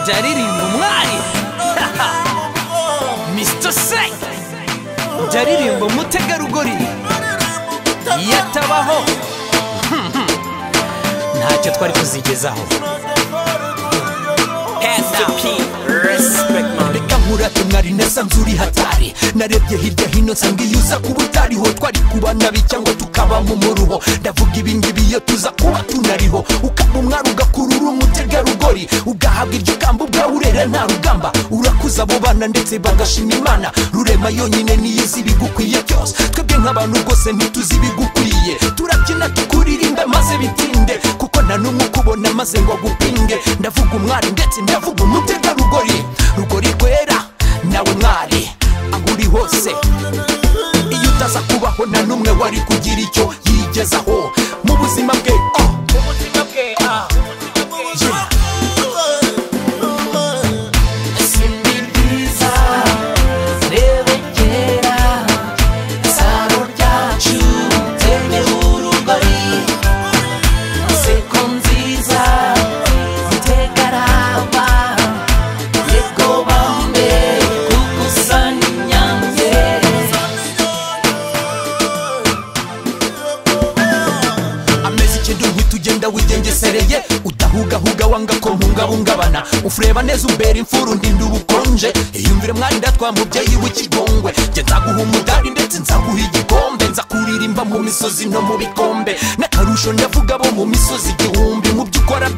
Ndaririmba umwari Mr. Say ndaririmba umutegarugori yatabaho ntacyo twari kuzigezaho. Reka nkurate mwari nasanze uri hatari, narebye hirya hino nsanga iyo uza kuba utariho twari kuba nabi cyangwa tukaba mu muruho. Ndavuga ibingibi iyo tuza kuba tunariho, ukaba umwari ugakurura umutegarugori, ugahabwa iryo kamba ubwawe urera nta rugamba. Urakuza abo bana ndetse bagashima Imana, rurema yonyine niyo izi ibigukwiye byose. Twebwe nk'abantu rwose ntituzi ibigukwiye, turabyina tukuririmba maze bitinde, kuko nta n'umwe ukubona maze ngo agupinge. Ndavuga umwari ndetse ndavuga umutegarugori, rugori rwera nawe mwari aho uri hose. Iyo utaza kubaho nta n'umwe wari kugira icyo yigezaho mu buzima bwe. Tugenda wigengesereye udahugahuga wanga ko mpungabungabana, ufureba neza umbera imfuru ndinda ubukonje. Iyumvire mwari ndatwa mubyeyi w'ikigongwe, nge nzaguha umudari ndetse nzaguha igikombe. Nza kuririmba mu misozi no mu bikombe, n'akarusho ndavuga bo mu misozi igihumbi. Mu byo ukora